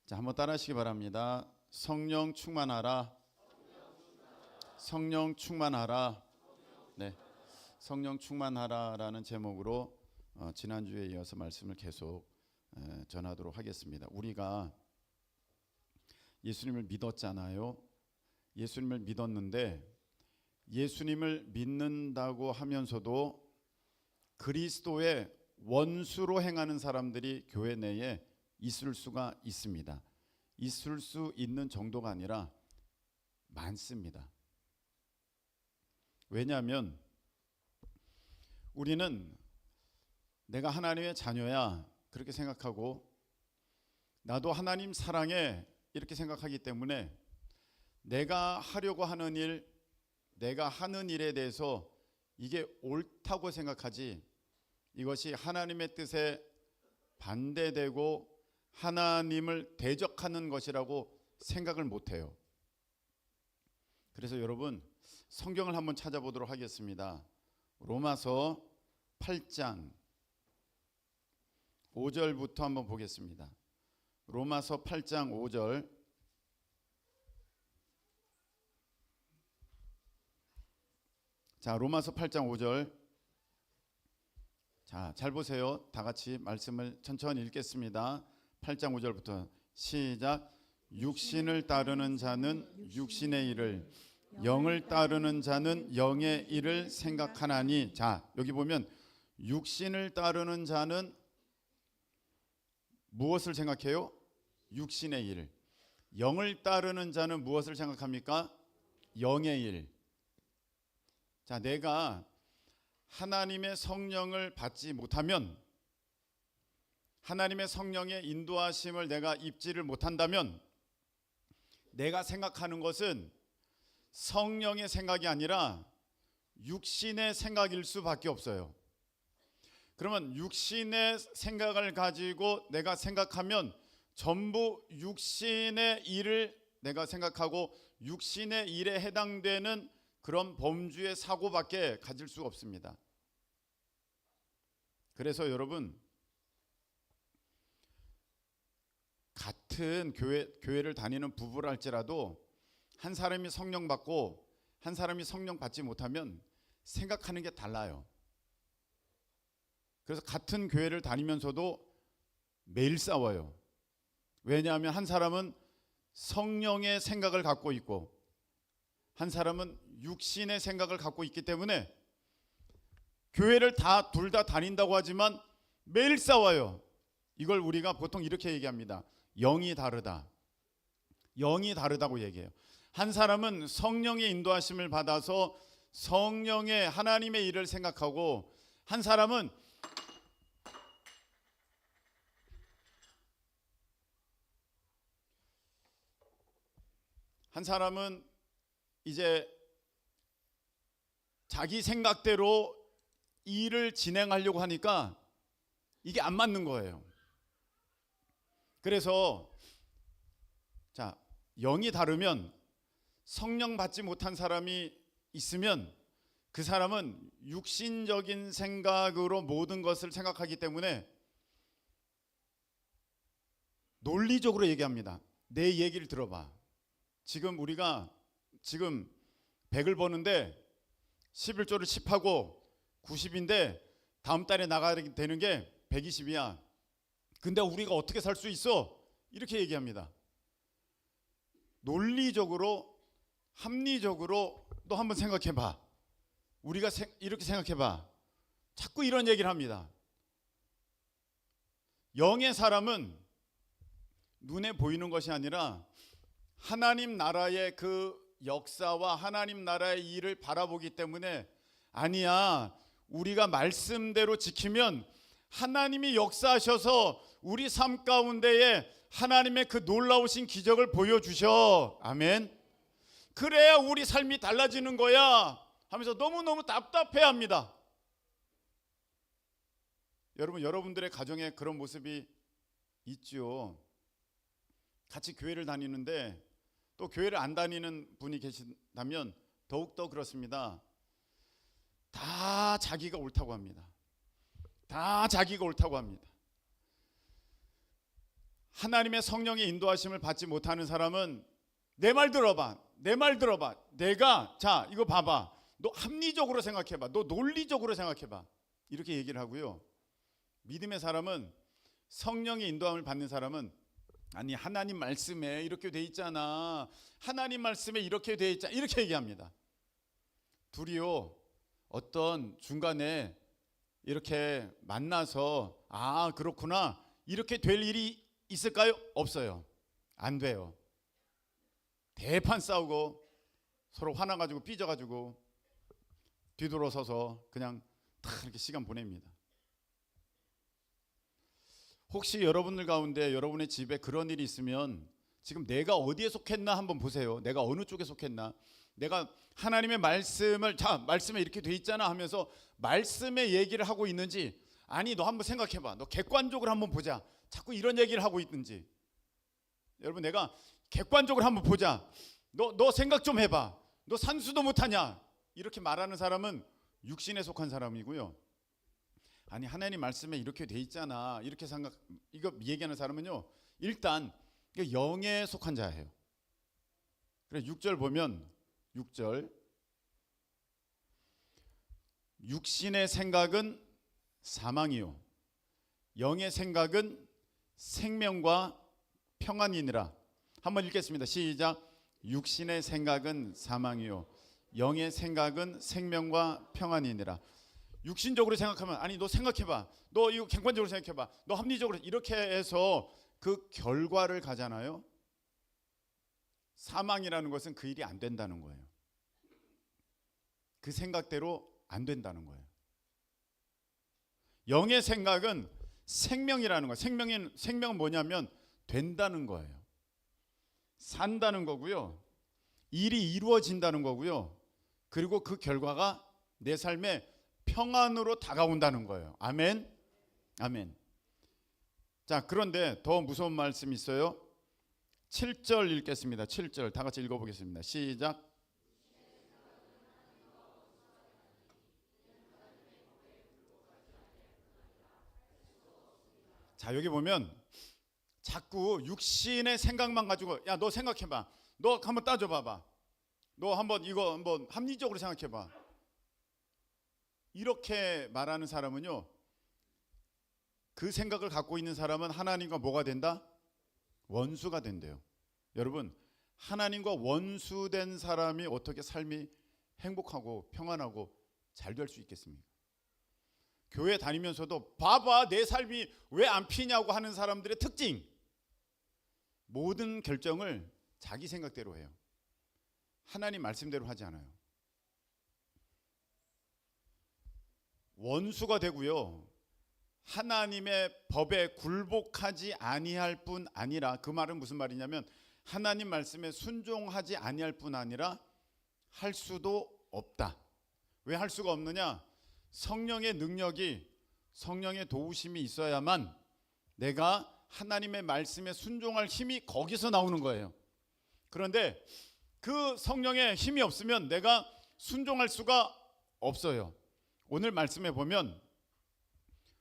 자, 한번 따라하시기 바랍니다. 성령 충만하라. 성령 충만하라. 네, 성령 충만하라라는 제목으로 지난주에 이어서 말씀을 계속 전하도록 하겠습니다. 우리가 예수님을 믿었잖아요. 예수님을 믿었는데 예수님을 믿는다고 하면서도 그리스도의 원수로 행하는 사람들이 교회 내에 있을 수가 있습니다. 있을 수 있는 정도가 아니라 많습니다. 왜냐하면 우리는 내가 하나님의 자녀야 그렇게 생각하고 나도 하나님 사랑해 이렇게 생각하기 때문에 내가 하려고 하는 일, 내가 하는 일에 대해서 이게 옳다고 생각하지 이것이 하나님의 뜻에 반대되고 하나님을 대적하는 것이라고 생각을 못해요. 그래서 여러분 성경을 한번 찾아보도록 하겠습니다. 로마서 8장 5절부터 한번 보겠습니다. 로마서 8장 5절. 자, 로마서 8장 5절. 자, 잘 보세요. 다 같이 말씀을 천천히 읽겠습니다. 8장 5절부터 시작. 육신을 따르는 자는 육신의 일을, 영을 따르는 자는 영의 일을 생각하나니. 자, 여기 보면 육신을 따르는 자는 무엇을 생각해요? 육신의 일. 영을 따르는 자는 무엇을 생각합니까? 영의 일. 자, 내가 하나님의 성령을 받지 못하면, 하나님의 성령의 인도하심을 내가 입지를 못한다면 내가 생각하는 것은 성령의 생각이 아니라 육신의 생각일 수밖에 없어요. 그러면 육신의 생각을 가지고 내가 생각하면 전부 육신의 일을 내가 생각하고 육신의 일에 해당되는 그런 범주의 사고밖에 가질 수가 없습니다. 그래서 여러분 같은 교회를 다니는 부부랄지라도 한 사람이 성령 받고 한 사람이 성령 받지 못하면 생각하는 게 달라요. 그래서 같은 교회를 다니면서도 매일 싸워요. 왜냐하면 한 사람은 성령의 생각을 갖고 있고 한 사람은 육신의 생각을 갖고 있기 때문에 교회를 둘 다 다닌다고 하지만 매일 싸워요. 이걸 우리가 보통 이렇게 얘기합니다. 영이 다르다. 영이 다르다고 얘기해요. 한 사람은 성령의 인도하심을 받아서 성령의 하나님의 일을 생각하고 한 사람은 이제 자기 생각대로 일을 진행하려고 하니까 이게 안 맞는 거예요. 그래서 자, 영이 다르면 성령 받지 못한 사람이 있으면 그 사람은 육신적인 생각으로 모든 것을 생각하기 때문에 논리적으로 얘기합니다. 내 얘기를 들어봐. 지금 우리가 100을 버는데 11조를 10하고 90인데 다음 달에 나가야 되는 게 120이야. 근데 우리가 어떻게 살 수 있어? 이렇게 얘기합니다. 논리적으로 합리적으로 너 한번 생각해봐. 우리가 이렇게 생각해봐. 자꾸 이런 얘기를 합니다. 영의 사람은 눈에 보이는 것이 아니라 하나님 나라의 그 역사와 하나님 나라의 일을 바라보기 때문에 아니야, 우리가 말씀대로 지키면 하나님이 역사하셔서 우리 삶 가운데에 하나님의 그 놀라우신 기적을 보여주셔. 아멘. 그래야 우리 삶이 달라지는 거야 하면서 너무너무 답답해합니다. 여러분들의 가정에 그런 모습이 있죠. 같이 교회를 다니는데 또 교회를 안 다니는 분이 계신다면 더욱더 그렇습니다. 다 자기가 옳다고 합니다. 다 자기가 옳다고 합니다. 하나님의 성령의 인도하심을 받지 못하는 사람은 내 말 들어봐. 내 말 들어봐. 내가 자 이거 봐봐. 너 합리적으로 생각해봐. 너 논리적으로 생각해봐. 이렇게 얘기를 하고요. 믿음의 사람은 성령의 인도함을 받는 사람은 아니 하나님 말씀에 이렇게 돼 있잖아. 하나님 말씀에 이렇게 돼 있잖아. 이렇게 얘기합니다. 둘이요 어떤 중간에 이렇게 만나서 아 그렇구나 이렇게 될 일이 있을까요? 없어요. 안 돼요. 대판 싸우고 서로 화나가지고 삐져가지고 뒤돌아서서 그냥 다 이렇게 시간 보냅니다. 혹시 여러분들 가운데 여러분의 집에 그런 일이 있으면 지금 내가 어디에 속했나 한번 보세요. 내가 어느 쪽에 속했나. 내가 하나님의 말씀을 자 말씀에 이렇게 돼 있잖아 하면서 말씀의 얘기를 하고 있는지 아니 너 한번 생각해봐. 너 객관적으로 한번 보자. 자꾸 이런 얘기를 하고 있든지. 여러분 내가 객관적으로 한번 보자. 너 생각 좀 해봐. 너 산수도 못하냐. 이렇게 말하는 사람은 육신에 속한 사람이고요. 아니 하나님 말씀에 이렇게 돼 있잖아. 이렇게 생각 이거 얘기하는 사람은요. 일단 영에 속한 자예요. 그래 6절 보면 6절 육신의 생각은 사망이요 영의 생각은 생명과 평안이니라. 한번 읽겠습니다. 시작. 육신의 생각은 사망이요 영의 생각은 생명과 평안이니라. 육신적으로 생각하면 아니 너 생각해봐. 너 이거 객관적으로 생각해봐. 너 합리적으로 이렇게 해서 그 결과를 가잖아요. 사망이라는 것은 그 일이 안 된다는 거예요. 그 생각대로 안 된다는 거예요. 영의 생각은 생명이라는 거예요. 생명은 뭐냐면 된다는 거예요. 산다는 거고요. 일이 이루어진다는 거고요. 그리고 그 결과가 내 삶에 평안으로 다가온다는 거예요. 아멘. 아멘. 자, 그런데 더 무서운 말씀이 있어요. 7절 읽겠습니다. 7절 다 같이 읽어보겠습니다. 시작. 자, 여기 보면 자꾸 육신의 생각만 가지고 야, 너 생각해봐. 너 한번 따져봐봐. 너 한번 이거 한번 합리적으로 생각해봐. 이렇게 말하는 사람은요. 그 생각을 갖고 있는 사람은 하나님과 뭐가 된다? 원수가 된대요. 여러분, 하나님과 원수된 사람이 어떻게 삶이 행복하고 평안하고 잘 될 수 있겠습니까? 교회 다니면서도 봐봐 내 삶이 왜 안 피냐고 하는 사람들의 특징. 모든 결정을 자기 생각대로 해요. 하나님 말씀대로 하지 않아요. 원수가 되고요. 하나님의 법에 굴복하지 아니할 뿐 아니라 그 말은 무슨 말이냐면 하나님 말씀에 순종하지 아니할 뿐 아니라 할 수도 없다. 왜 할 수가 없느냐? 성령의 능력이 성령의 도우심이 있어야만 내가 하나님의 말씀에 순종할 힘이 거기서 나오는 거예요. 그런데 그 성령의 힘이 없으면 내가 순종할 수가 없어요. 오늘 말씀에 보면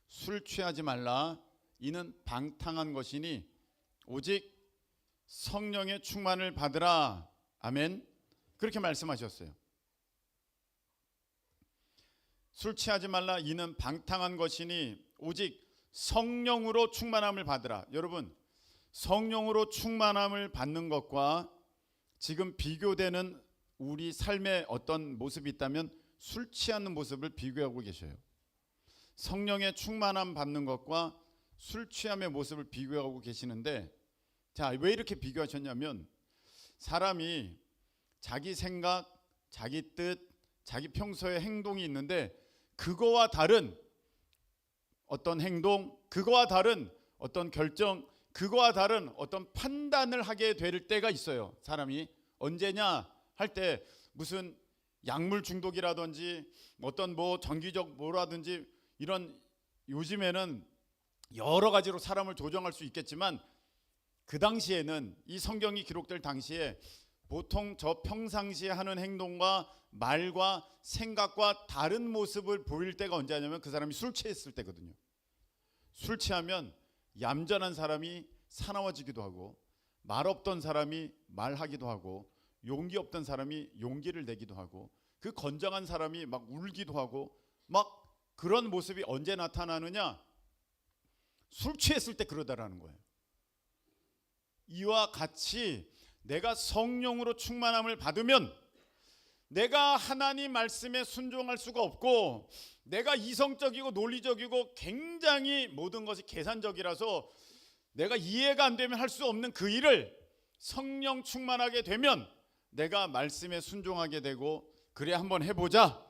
술 취하지 말라 이는 방탕한 것이니 오직 성령의 충만을 받으라. 아멘. 그렇게 말씀하셨어요. 술 취하지 말라 이는 방탕한 것이니 오직 성령으로 충만함을 받으라. 여러분, 성령으로 충만함을 받는 것과 지금 비교되는 우리 삶의 어떤 모습이 있다면 술 취하는 모습을 비교하고 계셔요. 성령의 충만함 받는 것과 술 취함의 모습을 비교하고 계시는데, 자, 왜 이렇게 비교하셨냐면 사람이 자기 생각, 자기 뜻, 자기 평소의 행동이 있는데 그거와 다른 어떤 행동, 그거와 다른 어떤 결정, 그거와 다른 어떤 판단을 하게 될 때가 있어요. 사람이 언제냐 할 때 무슨 약물 중독이라든지 어떤 뭐 정기적 뭐라든지 이런 요즘에는 여러 가지로 사람을 조정할 수 있겠지만 그 당시에는 이 성경이 기록될 당시에 보통 저 평상시에 하는 행동과 말과 생각과 다른 모습을 보일 때가 언제냐면 그 사람이 술 취했을 때거든요. 술 취하면 얌전한 사람이 사나워지기도 하고, 말 없던 사람이 말하기도 하고, 용기 없던 사람이 용기를 내기도 하고, 그 건장한 사람이 막 울기도 하고, 막 그런 모습이 언제 나타나느냐? 술 취했을 때 그러다라는 거예요. 이와 같이 내가 성령으로 충만함을 받으면 내가 하나님 말씀에 순종할 수가 없고, 내가 이성적이고 논리적이고 굉장히 모든 것이 계산적이라서 내가 이해가 안 되면 할 수 없는 그 일을 성령 충만하게 되면 내가 말씀에 순종하게 되고, 그래 한번 해보자,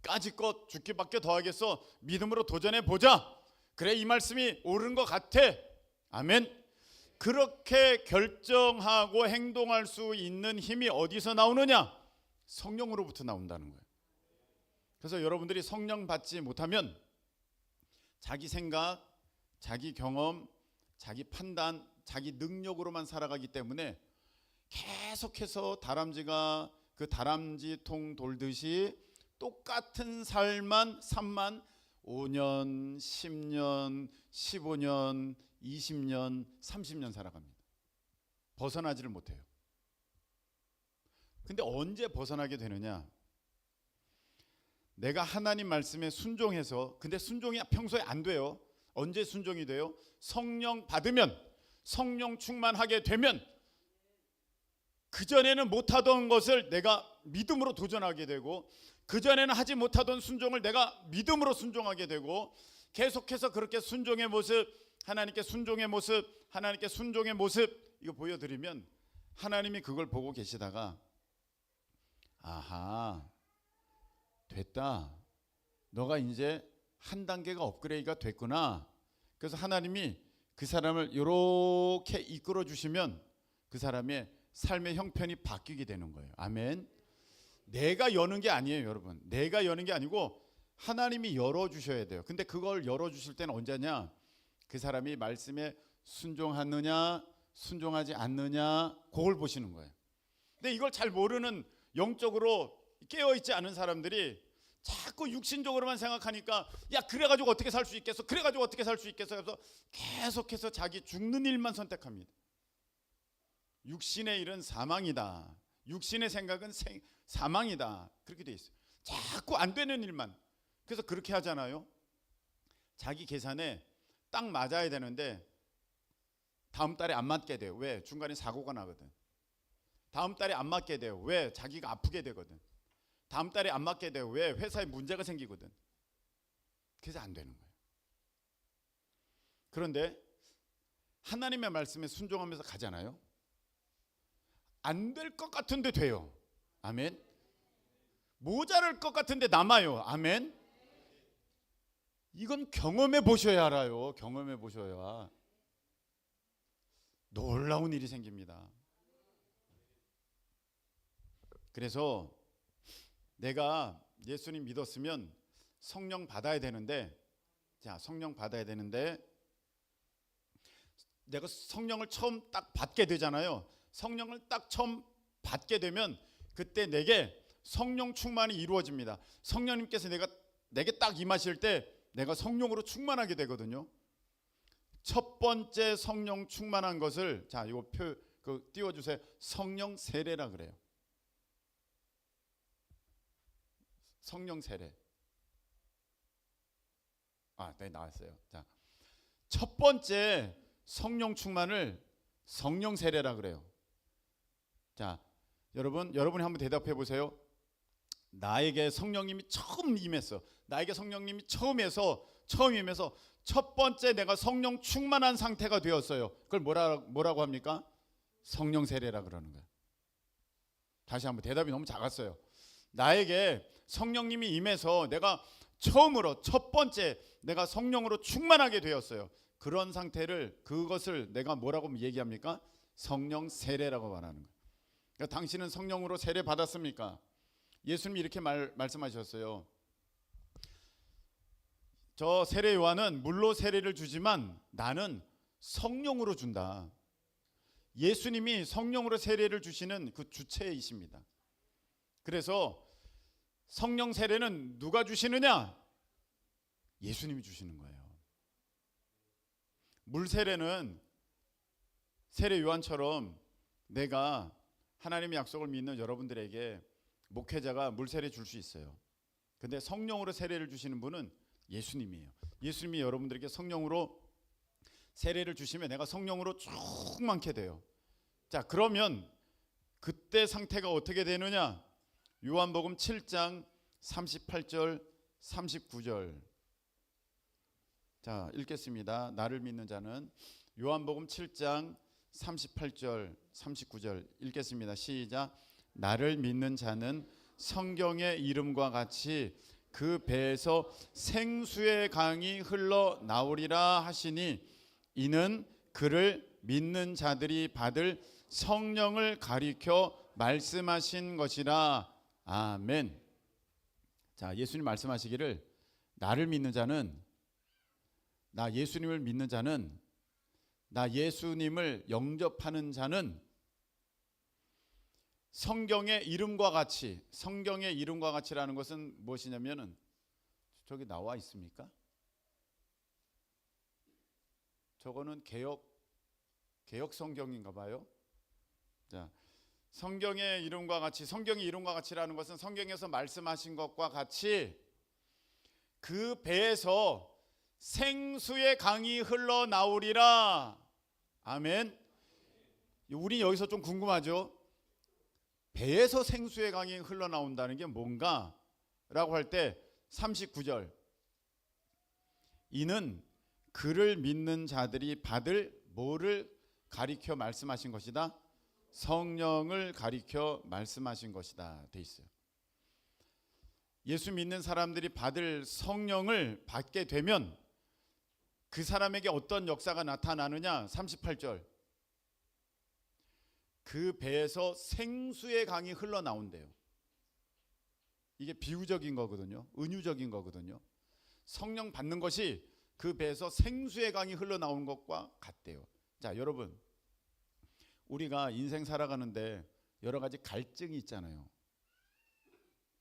까짓것 죽기밖에 더하겠어, 믿음으로 도전해보자, 그래 이 말씀이 옳은 것 같아, 아멘. 그렇게 결정하고 행동할 수 있는 힘이 어디서 나오느냐? 성령으로부터 나온다는 거예요. 그래서 여러분들이 성령 받지 못하면 자기 생각, 자기 경험, 자기 판단, 자기 능력으로만 살아가기 때문에 계속해서 다람쥐가 그 다람쥐통 돌듯이 똑같은 삶만 5년, 10년, 15년, 20년, 30년 살아갑니다. 벗어나지를 못해요. 근데 언제 벗어나게 되느냐? 내가 하나님 말씀에 순종해서, 근데 순종이 평소에 안 돼요. 언제 순종이 돼요? 성령 받으면, 성령 충만하게 되면 그전에는 못하던 것을 내가 믿음으로 도전하게 되고, 그전에는 하지 못하던 순종을 내가 믿음으로 순종하게 되고, 계속해서 그렇게 순종의 모습, 하나님께 순종의 모습, 하나님께 순종의 모습, 이거 보여드리면 하나님이 그걸 보고 계시다가, 아하, 됐다, 너가 이제 한 단계가 업그레이드가 됐구나. 그래서 하나님이 그 사람을 이렇게 이끌어 주시면 그 사람의 삶의 형편이 바뀌게 되는 거예요. 아멘. 내가 여는 게 아니에요, 여러분. 내가 여는 게 아니고 하나님이 열어주셔야 돼요. 근데 그걸 열어주실 때는 언제냐? 그 사람이 말씀에 순종하느냐 순종하지 않느냐, 그걸 보시는 거예요. 근데 이걸 잘 모르는, 영적으로 깨어있지 않은 사람들이 자꾸 육신적으로만 생각하니까, 야 그래가지고 어떻게 살 수 있겠어, 그래가지고 어떻게 살 수 있겠어, 그래서 계속해서 자기 죽는 일만 선택합니다. 육신의 일은 사망이다, 육신의 생각은 사망이다, 그렇게 돼 있어요. 자꾸 안 되는 일만. 그래서 그렇게 하잖아요. 자기 계산에 딱 맞아야 되는데 다음 달에 안 맞게 돼요. 왜? 중간에 사고가 나거든. 다음 달에 안 맞게 돼요. 왜? 자기가 아프게 되거든. 다음 달에 안 맞게 돼요. 왜? 회사에 문제가 생기거든. 그래서 안 되는 거예요. 그런데 하나님의 말씀에 순종하면서 가잖아요. 안 될 것 같은데 돼요. 아멘. 모자랄 것 같은데 남아요. 아멘. 이건 경험해 보셔야 알아요. 경험해 보셔야 놀라운 일이 생깁니다. 그래서 내가 예수님 믿었으면 성령 받아야 되는데, 자, 성령 받아야 되는데 내가 성령을 처음 딱 받게 되잖아요. 성령을 딱 처음 받게 되면 그때 내게 성령 충만이 이루어집니다. 성령님께서 내게 딱 임하실 때 내가 성령으로 충만하게 되거든요. 첫 번째 성령 충만한 것을, 자, 이거 띄워주세요. 성령 세례라 그래요. 성령 세례. 네, 나왔어요. 자, 첫 번째 성령 충만을 성령 세례라 그래요. 자, 여러분이 한번 대답해 보세요. 나에게 성령님이 처음 임했어. 나에게 성령님이 처음 임해서 첫 번째 내가 성령 충만한 상태가 되었어요. 그걸 뭐라고 합니까? 성령 세례라 그러는 거예요. 다시 한번, 대답이 너무 작았어요. 나에게 성령님이 임해서 내가 처음으로 첫 번째 내가 성령으로 충만하게 되었어요. 그런 상태를, 그것을 내가 뭐라고 얘기합니까? 성령 세례라고 말하는 거예요. 그러니까 당신은 성령으로 세례 받았습니까? 예수님이 이렇게 말씀하셨어요. 저 세례 요한은 물로 세례를 주지만 나는 성령으로 준다. 예수님이 성령으로 세례를 주시는 그 주체이십니다. 그래서 성령 세례는 누가 주시느냐? 예수님이 주시는 거예요. 물 세례는 세례 요한처럼 내가 하나님의 약속을 믿는 여러분들에게 목회자가 물세례 줄 수 있어요. 근데 성령으로 세례를 주시는 분은 예수님이에요. 예수님이 여러분들에게 성령으로 세례를 주시면 내가 성령으로 충만케 돼요. 자, 그러면 그때 상태가 어떻게 되느냐? 요한복음 7장 38절 39절. 자, 읽겠습니다. 나를 믿는 자는, 요한복음 7장 38절 39절 읽겠습니다. 시작. 나를 믿는 자는 성경의 이름과 같이 그 배에서 생수의 강이 흘러 나오리라 하시니 이는 그를 믿는 자들이 받을 성령을 가리켜 말씀하신 것이라. 아멘. 자, 예수님 말씀하시기를 나를 믿는 자는, 나 예수님을 믿는 자는, 나 예수님을 영접하는 자는 성경의 이름과 같이, 성경의 이름과 같이라는 것은 무엇이냐면은 저기 나와 있습니까? 저거는 개역 성경인가 봐요. 자, 성경의 이름과 같이, 성경의 이름과 같이라는 것은 성경에서 말씀하신 것과 같이 그 배에서 생수의 강이 흘러나오리라. 아멘. 우리 여기서 좀 궁금하죠? 배에서 생수의 강이 흘러나온다는 게 뭔가? 라고 할 때 39절, 이는 그를 믿는 자들이 받을 뭐를 가리켜 말씀하신 것이다? 성령을 가리켜 말씀하신 것이다 돼 있어요. 예수 믿는 사람들이 받을 성령을 받게 되면 그 사람에게 어떤 역사가 나타나느냐? 38절, 그 배에서 생수의 강이 흘러나온대요. 이게 비유적인 거거든요. 은유적인 거거든요. 성령 받는 것이 그 배에서 생수의 강이 흘러나온 것과 같대요. 자, 여러분, 우리가 인생 살아가는데 여러 가지 갈증이 있잖아요.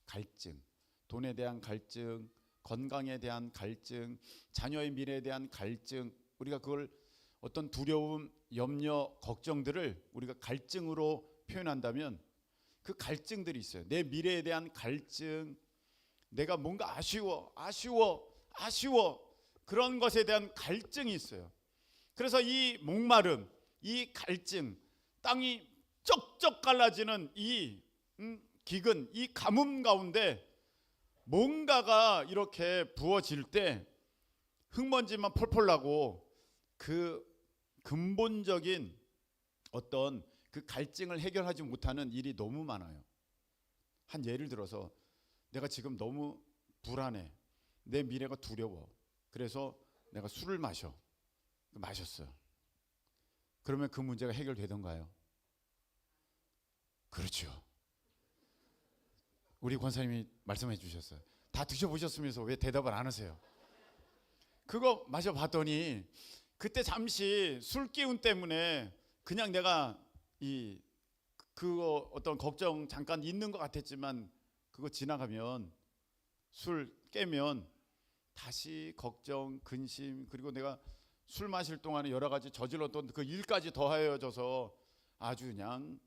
갈증, 돈에 대한 갈증, 건강에 대한 갈증, 자녀의 미래에 대한 갈증, 우리가 그걸 어떤 두려움, 염려, 걱정들을 우리가 갈증으로 표현한다면 그 갈증들이 있어요. 내 미래에 대한 갈증, 내가 뭔가 아쉬워 그런 것에 대한 갈증이 있어요. 그래서 이 목마름, 이 갈증, 땅이 쩍쩍 갈라지는 이 기근, 이 가뭄 가운데 뭔가가 이렇게 부어질 때 흙먼지만 펄펄 나고 그 근본적인 어떤 그 갈증을 해결하지 못하는 일이 너무 많아요. 한 예를 들어서 내가 지금 너무 불안해, 내 미래가 두려워, 그래서 내가 술을 마셨어요. 그러면 그 문제가 해결되던가요? 그렇죠. 우리 권사님이 말씀해 주셨어요. 다 드셔보셨으면서 왜 대답을 안 하세요? 그거 마셔봤더니 그때 잠시 술 기운 때문에 그냥 내가 그거 어떤 걱정 잠깐 있는 것 같았지만 그거 지나가면, 술 깨면 다시 걱정, 근심, 그리고 내가 술 마실 동안에 여러 가지 저질렀던 그 일까지 더하여져서 아주 그냥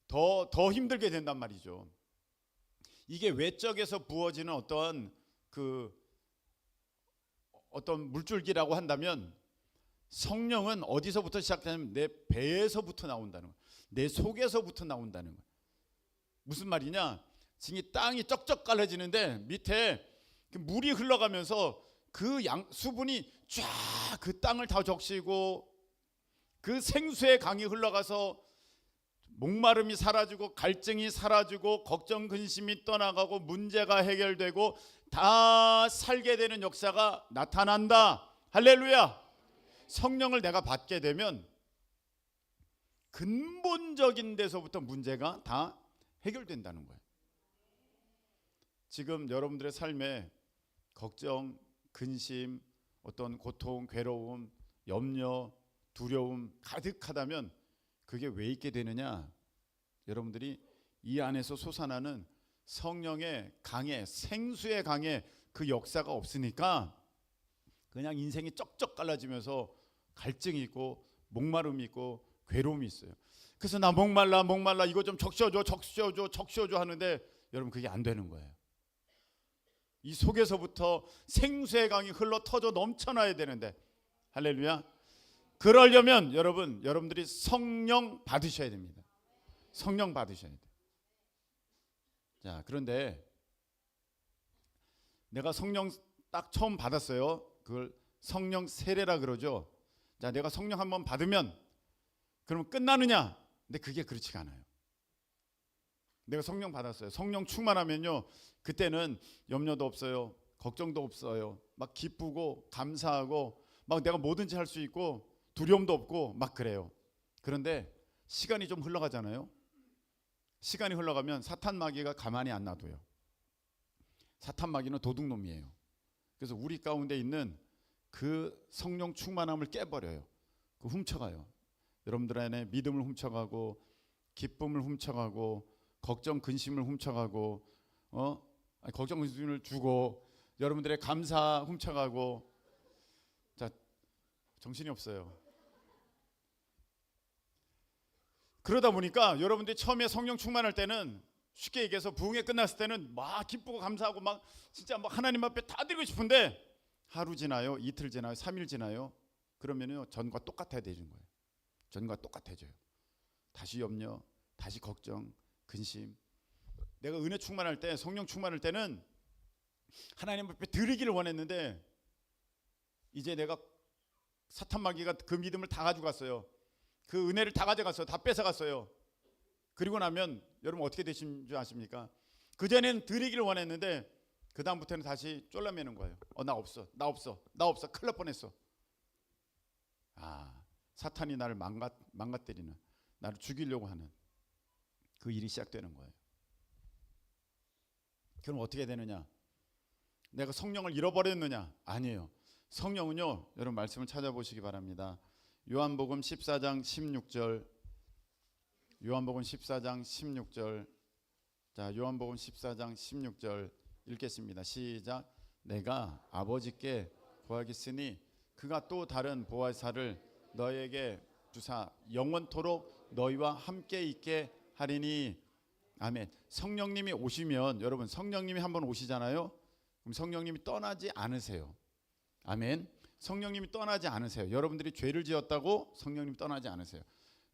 더 힘들게 된단 말이죠. 이게 외적에서 부어지는 어떤 물줄기라고 한다면 성령은 어디서부터 시작되냐면 내 배에서부터 나온다는 거예요. 내 속에서부터 나온다는 거예요. 무슨 말이냐? 지금 땅이 쩍쩍 갈라지는데 밑에 물이 흘러가면서 그 수분이 쫙 그 땅을 다 적시고 그 생수의 강이 흘러가서 목마름이 사라지고 갈증이 사라지고 걱정 근심이 떠나가고 문제가 해결되고 다 살게 되는 역사가 나타난다. 할렐루야. 성령을 내가 받게 되면 근본적인 데서부터 문제가 다 해결된다는 거예요. 지금 여러분들의 삶에 걱정, 근심, 어떤 고통, 괴로움, 염려, 두려움 가득하다면 그게 왜 있게 되느냐? 여러분들이 이 안에서 솟아나는 성령의 강에, 생수의 강에 그 역사가 없으니까 그냥 인생이 쩍쩍 갈라지면서 갈증이 있고 목마름이 있고 괴로움이 있어요. 그래서 나 목말라 이거 좀 적셔줘 하는데 여러분 그게 안 되는 거예요. 이 속에서부터 생수의 강이 흘러 터져 넘쳐나야 되는데, 할렐루야. 그러려면 여러분들이 성령 받으셔야 됩니다. 성령 받으셔야 돼요. 자, 그런데 내가 성령 딱 처음 받았어요. 그걸 성령 세례라 그러죠. 자, 내가 성령 한번 받으면 그러면 끝나느냐? 근데 그게 그렇지가 않아요. 내가 성령 받았어요. 성령 충만하면요, 그때는 염려도 없어요. 걱정도 없어요. 막 기쁘고 감사하고 막 내가 뭐든지 할 수 있고 두려움도 없고 막 그래요. 그런데 시간이 좀 흘러가잖아요. 시간이 흘러가면 사탄 마귀가 가만히 안 놔둬요. 사탄 마귀는 도둑놈이에요. 그래서 우리 가운데 있는 그 성령 충만함을 깨버려요. 그 훔쳐가요. 여러분들 안에 믿음을 훔쳐가고 기쁨을 훔쳐가고 걱정 근심을 훔쳐가고 걱정 근심을 주고 여러분들의 감사 훔쳐가고. 자, 정신이 없어요. 그러다 보니까 여러분들이 처음에 성령 충만할 때는 쉽게 얘기해서 부흥회 끝났을 때는 막 기쁘고 감사하고 막 진짜 막 하나님 앞에 다 드리고 싶은데 하루 지나요, 이틀 지나요, 3일 지나요. 그러면요 전과 똑같아야 되는 거예요. 전과 똑같아져요. 다시 염려, 다시 걱정, 근심. 내가 은혜 충만할 때, 성령 충만할 때는 하나님 앞에 드리기를 원했는데 이제 내가 사탄 마귀가 그 믿음을 다 가져갔어요. 그 은혜를 다 가져갔어요. 다 뺏어갔어요. 그리고 나면 여러분 어떻게 되신 줄 아십니까? 그전에는 드리기를 원했는데 그 다음부터는 다시 쫄라매는 거예요. 나 없어. 큰일 날 뻔했어. 사탄이 나를 망가뜨리는, 나를 죽이려고 하는 그 일이 시작되는 거예요. 그럼 어떻게 되느냐? 내가 성령을 잃어버렸느냐? 아니에요. 성령은요, 여러분 말씀을 찾아보시기 바랍니다. 요한복음 14장 16절. 요한복음 14장 16절. 자, 요한복음 14장 16절 읽겠습니다. 시작. 내가 아버지께 구하겠으니 그가 또 다른 보혜사를 너에게 주사 영원토록 너희와 함께 있게 하리니. 아멘. 성령님이 오시면, 여러분 성령님이 한번 오시잖아요. 그럼 성령님이 떠나지 않으세요. 아멘. 성령님이 떠나지 않으세요. 여러분들이 죄를 지었다고 성령님이 떠나지 않으세요.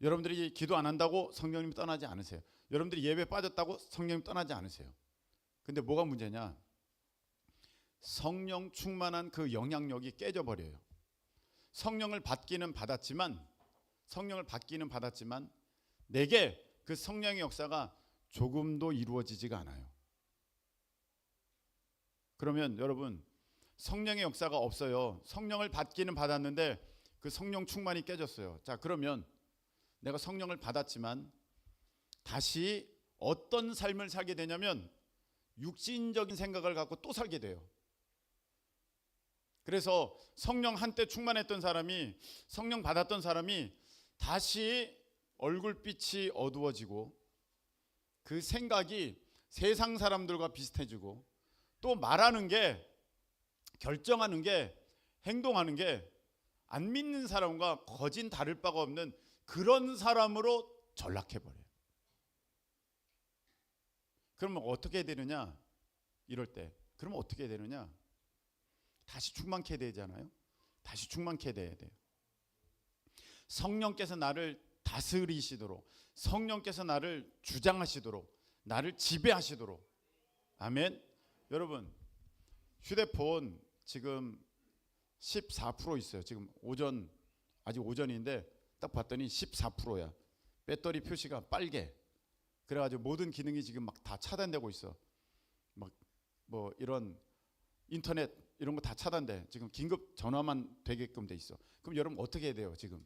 여러분들이 기도 안 한다고 성령님이 떠나지 않으세요. 여러분들이 예배 빠졌다고 성령님이 떠나지 않으세요. 근데 뭐가 문제냐? 성령 충만한 그 영향력이 깨져버려요. 성령을 받기는 받았지만 내게 그 성령의 역사가 조금도 이루어지지가 않아요. 그러면 여러분 성령의 역사가 없어요. 성령을 받기는 받았는데 그 성령 충만이 깨졌어요. 자, 그러면 내가 성령을 받았지만 다시 어떤 삶을 살게 되냐면 육신적인 생각을 갖고 또 살게 돼요. 그래서 성령 한때 충만했던 사람이, 성령 받았던 사람이 다시 얼굴빛이 어두워지고 그 생각이 세상 사람들과 비슷해지고 또 말하는 게, 결정하는 게, 행동하는 게 안 믿는 사람과 거진 다를 바가 없는 그런 사람으로 전락해버려요. 그러면 어떻게 되느냐? 이럴 때 그러면 어떻게 되느냐? 다시 충만케 되잖아요. 다시 충만케 돼야 돼요. 성령께서 나를 다스리시도록, 성령께서 나를 주장하시도록, 나를 지배하시도록. 아멘. 여러분 휴대폰 지금 14% 있어요. 지금 아직 오전인데 딱 봤더니 14%야. 배터리 표시가 빨개. 그래가지고 모든 기능이 지금 막 다 차단되고 있어. 막 뭐 이런 인터넷 이런 거 다 차단돼. 지금 긴급 전화만 되게끔 돼 있어. 그럼 여러분 어떻게 해야 돼요? 지금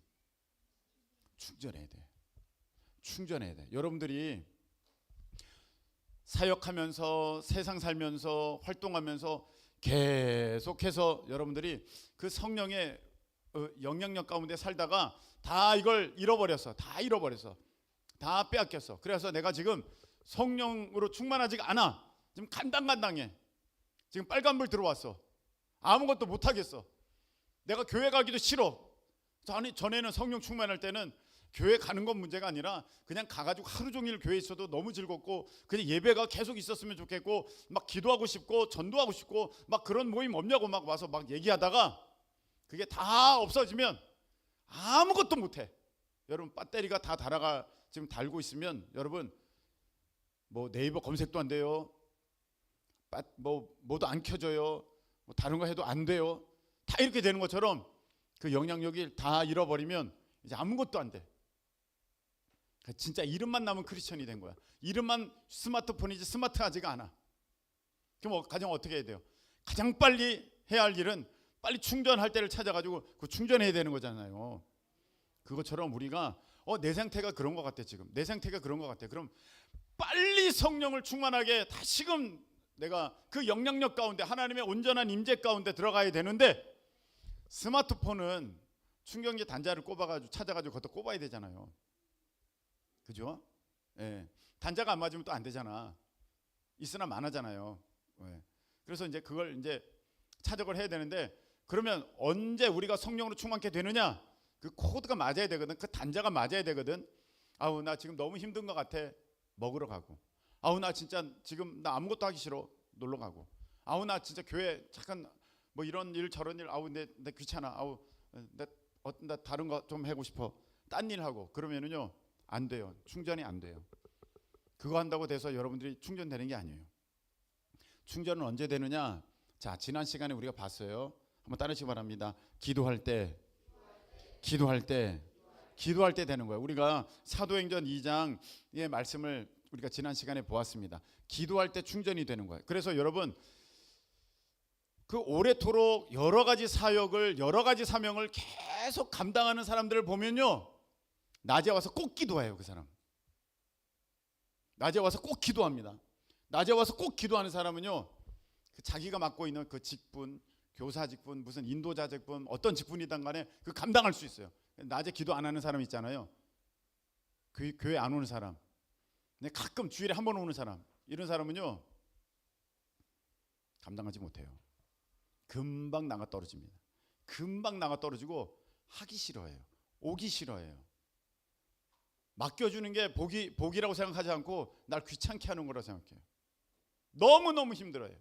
충전해야 돼. 여러분들이 사역하면서 세상 살면서 활동하면서 계속해서 여러분들이 그 성령의 영향력 가운데 살다가 다 이걸 잃어버렸어. 다 빼앗겼어. 그래서 내가 지금 성령으로 충만하지가 않아. 지금 간당간당해. 지금 빨간불 들어왔어. 아무것도 못하겠어. 내가 교회 가기도 싫어. 아니 전에는 성령 충만할 때는 교회 가는 건 문제가 아니라 그냥 가가지고 하루 종일 교회에 있어도 너무 즐겁고 그냥 예배가 계속 있었으면 좋겠고 막 기도하고 싶고 전도하고 싶고 막 그런 모임 없냐고 막 와서 막 얘기하다가 그게 다 없어지면 아무것도 못해. 여러분 배터리가 다 달아가 지금 달고 있으면 여러분 뭐 네이버 검색도 안 돼요. 뭐도 안 켜져요. 뭐 다른 거 해도 안 돼요. 다 이렇게 되는 것처럼 그 영향력이 다 잃어버리면 이제 아무것도 안 돼. 진짜 이름만 남은 크리스천이 된 거야. 이름만 스마트폰이지 스마트하지가 않아. 그럼 가장 어떻게 해야 돼요? 가장 빨리 해야 할 일은 빨리 충전할 때를 찾아가지고 그 충전해야 되는 거잖아요. 그것처럼 우리가 내 상태가 그런 것 같아. 지금 내 상태가 그런 것 같아. 그럼 빨리 성령을 충만하게 다시금 내가 그 영향력 가운데 하나님의 온전한 임재 가운데 들어가야 되는데 스마트폰은 충전기 단자를 꼽아가지고 찾아가지고 그것도 꼽아야 되잖아요. 그죠? 예. 단자가 안 맞으면 또 안 되잖아. 있으나 많아잖아요. 예. 그래서 이제 그걸 이제 찾아을 해야 되는데 그러면 언제 우리가 성령으로 충만케 되느냐? 그 코드가 맞아야 되거든. 그 단자가 맞아야 되거든. 아우 나 지금 너무 힘든 것 같아. 먹으러 가고. 아우 나 진짜 지금 나 아무것도 하기 싫어. 놀러 가고. 아우 나 진짜 교회 잠깐 뭐 이런 일 저런 일 아우 내 귀찮아. 아우 나 다른 거 좀 하고 싶어. 딴 일 하고. 그러면은요. 안 돼요. 충전이 안 돼요. 그거 한다고 돼서 여러분들이 충전되는 게 아니에요. 충전은 언제 되느냐? 자, 지난 시간에 우리가 봤어요. 한번 따르시기 바랍니다. 기도할 때 되는 거예요. 우리가 사도행전 2장의 말씀을 우리가 지난 시간에 보았습니다. 기도할 때 충전이 되는 거예요. 그래서 여러분 그 오래도록 여러 가지 사역을 여러 가지 사명을 계속 감당하는 사람들을 보면요. 낮에 와서 꼭 기도해요. 그 사람. 낮에 와서 꼭 기도합니다. 낮에 와서 꼭 기도하는 사람은요. 그 자기가 맡고 있는 그 직분, 교사 직분, 무슨 인도자 직분, 어떤 직분이든 간에 그 감당할 수 있어요. 낮에 기도 안 하는 사람 있잖아요. 교회 안 오는 사람. 근데 가끔 주일에 한 번 오는 사람. 이런 사람은요. 감당하지 못해요. 금방 나가 떨어집니다. 금방 나가 떨어지고 하기 싫어해요. 오기 싫어해요. 맡겨주는 게 복이라고 생각하지 않고 날 귀찮게 하는 거라고 생각해요. 너무너무 힘들어요.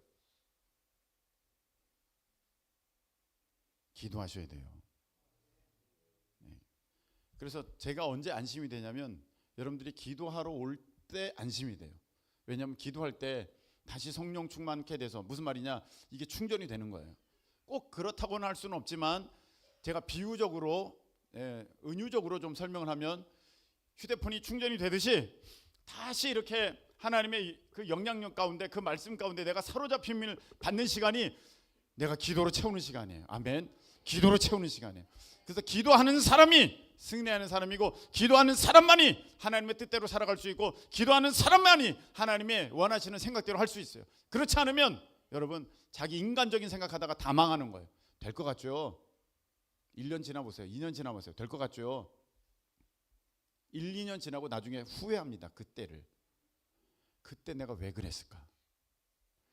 기도하셔야 돼요. 네. 그래서 제가 언제 안심이 되냐면 여러분들이 기도하러 올 때 안심이 돼요. 왜냐하면 기도할 때 다시 성령 충만케 돼서 무슨 말이냐 이게 충전이 되는 거예요. 꼭 그렇다고는 할 수는 없지만 제가 비유적으로 은유적으로 좀 설명을 하면 휴대폰이 충전이 되듯이 다시 이렇게 하나님의 그 영향력 가운데 그 말씀 가운데 내가 사로잡힘을 받는 시간이 내가 기도로 채우는 시간이에요. 아멘. 기도로 채우는 시간이에요. 그래서 기도하는 사람이 승리하는 사람이고 기도하는 사람만이 하나님의 뜻대로 살아갈 수 있고 기도하는 사람만이 하나님의 원하시는 생각대로 할 수 있어요. 그렇지 않으면 여러분 자기 인간적인 생각하다가 다 망하는 거예요. 될 것 같죠? 1년 지나보세요. 2년 지나보세요. 될 것 같죠? 1, 2년 지나고 나중에 후회합니다. 그때 내가 왜 그랬을까?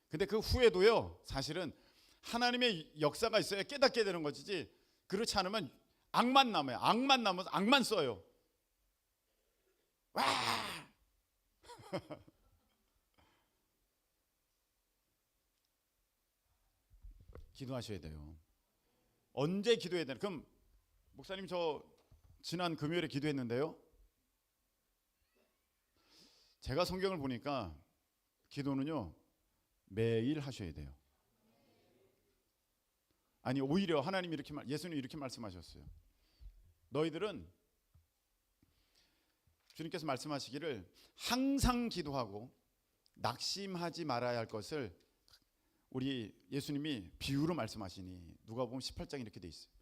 근데 그 후회도요 사실은 하나님의 역사가 있어야 깨닫게 되는 것이지 그렇지 않으면 악만 남아요. 악만 남아서 악만 써요. 와! 기도하셔야 돼요. 언제 기도해야 되나? 그럼 목사님 저 지난 금요일에 기도했는데요. 제가 성경을 보니까 기도는요 매일 하셔야 돼요. 아니 오히려 하나님 예수님 이렇게 말씀하셨어요. 너희들은 주님께서 말씀하시기를 항상 기도하고 낙심하지 말아야 할 것을 우리 예수님이 비유로 말씀하시니 누가복음 18장 이렇게 돼 있어요.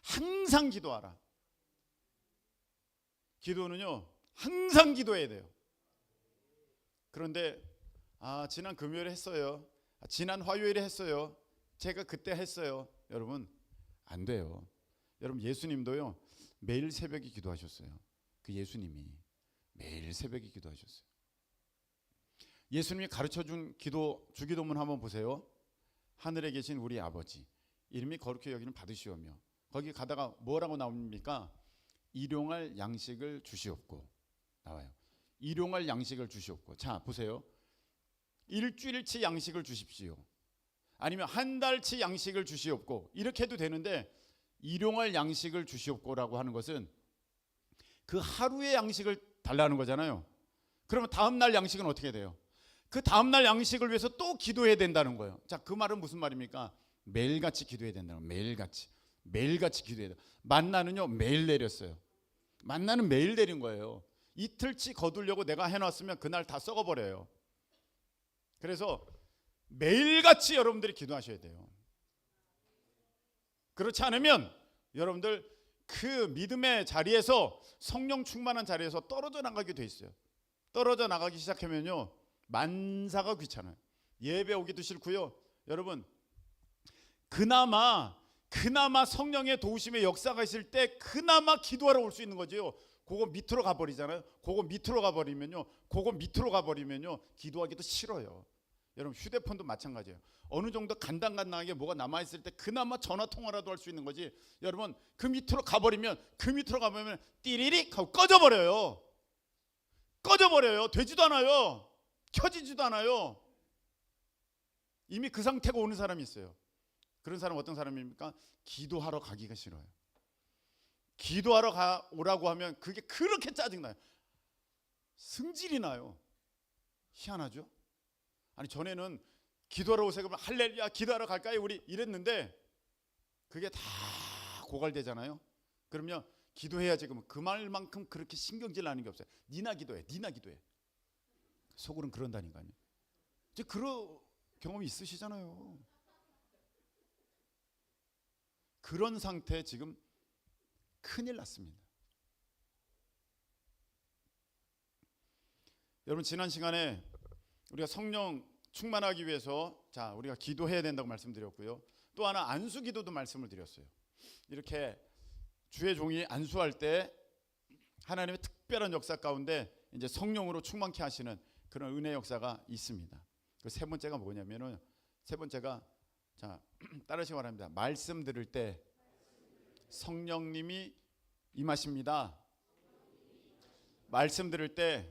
항상 기도하라. 기도는요 항상 기도해야 돼요. 그런데 지난 금요일에 했어요. 지난 화요일에 했어요. 제가 그때 했어요. 여러분 안 돼요. 여러분 예수님도요 매일 새벽에 기도하셨어요. 그 예수님이 매일 새벽에 기도하셨어요. 예수님이 가르쳐준 주기도문 한번 보세요. 하늘에 계신 우리 아버지 이름이 거룩히 여기는 받으시오며 거기 가다가 뭐라고 나옵니까? 일용할 양식을 주시옵고 나와요. 일용할 양식을 주시옵고. 자 보세요. 일주일치 양식을 주십시오. 아니면 한 달치 양식을 주시옵고 이렇게 해도 되는데 일용할 양식을 주시옵고라고 하는 것은 그 하루의 양식을 달라는 거잖아요. 그러면 다음 날 양식은 어떻게 돼요? 그 다음 날 양식을 위해서 또 기도해야 된다는 거예요. 자, 그 말은 무슨 말입니까? 매일같이 기도해야 된다는 거예요. 매일같이 기도해야 돼요. 만나는요 매일 내렸어요. 만나는 매일 내린 거예요. 이틀치 거두려고 내가 해놨으면 그날 다 썩어버려요. 그래서 매일같이 여러분들이 기도하셔야 돼요. 그렇지 않으면 여러분들 그 믿음의 자리에서 성령 충만한 자리에서 떨어져 나가게 돼 있어요. 떨어져 나가기 시작하면요 만사가 귀찮아요. 예배 오기도 싫고요. 여러분 그나마 성령의 도우심의 역사가 있을 때 그나마 기도하러 올 수 있는 거죠. 그거 밑으로 가버리잖아요. 그거 밑으로 가버리면요 기도하기도 싫어요. 여러분 휴대폰도 마찬가지예요. 어느 정도 간당간당하게 뭐가 남아있을 때 그나마 전화통화라도 할 수 있는 거지. 여러분 그 밑으로 가버리면 띠리릭 하고 꺼져버려요. 되지도 않아요. 켜지지도 않아요. 이미 그 상태가 오는 사람이 있어요. 그런 사람 어떤 사람입니까? 기도하러 가기가 싫어요. 기도하러 오라고 하면 그게 그렇게 짜증나요. 승질이 나요. 희한하죠? 아니 전에는 기도하러 오세요 그러면 할렐루야 기도하러 갈까요 우리 이랬는데 그게 다 고갈되잖아요. 그러면 기도해야지 그러면 그 말만큼 그렇게 신경질 나는 게 없어요. 니나 기도해. 속으로는 그런다니까요. 이제 그런 경험이 있으시잖아요. 그런 상태 지금 큰일 났습니다. 여러분 지난 시간에 우리가 성령 충만하기 위해서 자 우리가 기도해야 된다고 말씀드렸고요. 또 하나 안수 기도도 말씀을 드렸어요. 이렇게 주의 종이 안수할 때 하나님의 특별한 역사 가운데 이제 성령으로 충만케 하시는 그런 은혜 역사가 있습니다. 그 세 번째가 뭐냐면은 세 번째가 자 따르시기 바랍니다. 말씀 들을 때 성령님이 임하십니다. 말씀 들을 때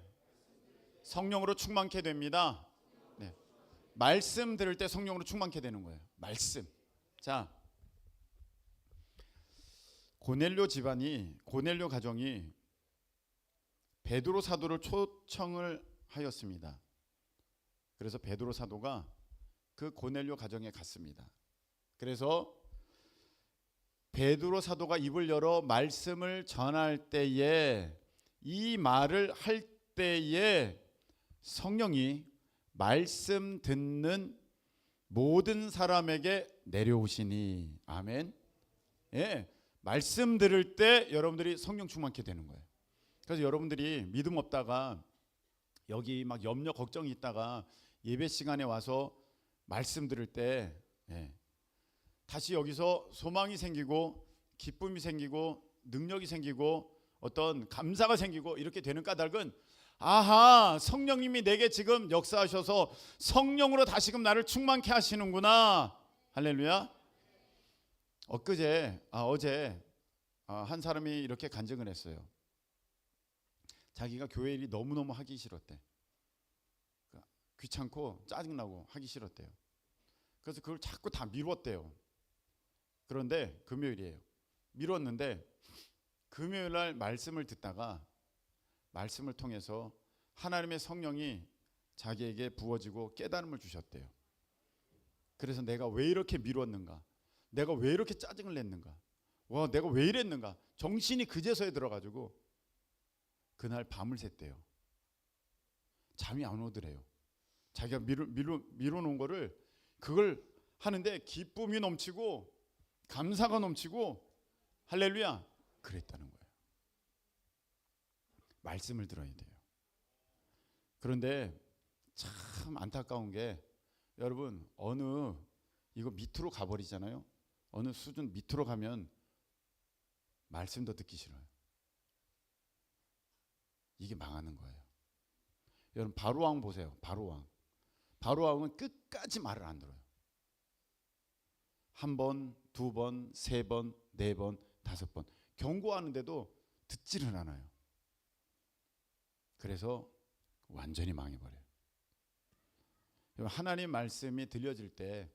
성령으로 충만케 됩니다. 네. 말씀 들을 때 성령으로 충만케 되는 거예요. 말씀. 자, 고넬료 가정이 베드로 사도를 초청을 하였습니다. 그래서 베드로 사도가 그 고넬료 가정에 갔습니다. 그래서 베드로 사도가 입을 열어 말씀을 전할 때에 이 말을 할 때에 성령이 말씀 듣는 모든 사람에게 내려오시니 아멘. 예, 말씀 들을 때 여러분들이 성령 충만케 되는 거예요. 그래서 여러분들이 믿음 없다가 여기 막 염려 걱정이 있다가 예배 시간에 와서 말씀 들을 때 다시 여기서 소망이 생기고 기쁨이 생기고 능력이 생기고 어떤 감사가 생기고 이렇게 되는 까닭은 아하 성령님이 내게 지금 역사하셔서 성령으로 다시금 나를 충만케 하시는구나. 할렐루야. 어제 한 사람이 이렇게 간증을 했어요. 자기가 교회 일이 너무너무 하기 싫었대. 귀찮고 짜증나고 하기 싫었대요. 그래서 그걸 자꾸 다 미뤘대요. 그런데 금요일이에요. 미뤘는데 금요일 날 말씀을 듣다가 말씀을 통해서 하나님의 성령이 자기에게 부어지고 깨달음을 주셨대요. 그래서 내가 왜 이렇게 미뤘는가? 내가 왜 이렇게 짜증을 냈는가? 와, 내가 왜 이랬는가? 정신이 그제서야 들어가지고 그날 밤을 샜대요. 잠이 안 오더래요. 자기가 미뤄놓은 거를 그걸 하는데 기쁨이 넘치고 감사가 넘치고 할렐루야 그랬다는 거예요. 말씀을 들어야 돼요. 그런데 참 안타까운 게 여러분 이거 밑으로 가버리잖아요. 어느 수준 밑으로 가면 말씀도 듣기 싫어요. 이게 망하는 거예요. 여러분 바로왕 보세요. 바로왕은 끝까지 말을 안 들어요. 한 번, 두 번, 세 번, 네 번, 다섯 번 경고하는데도 듣지를 않아요. 그래서 완전히 망해버려요. 하나님 말씀이 들려질 때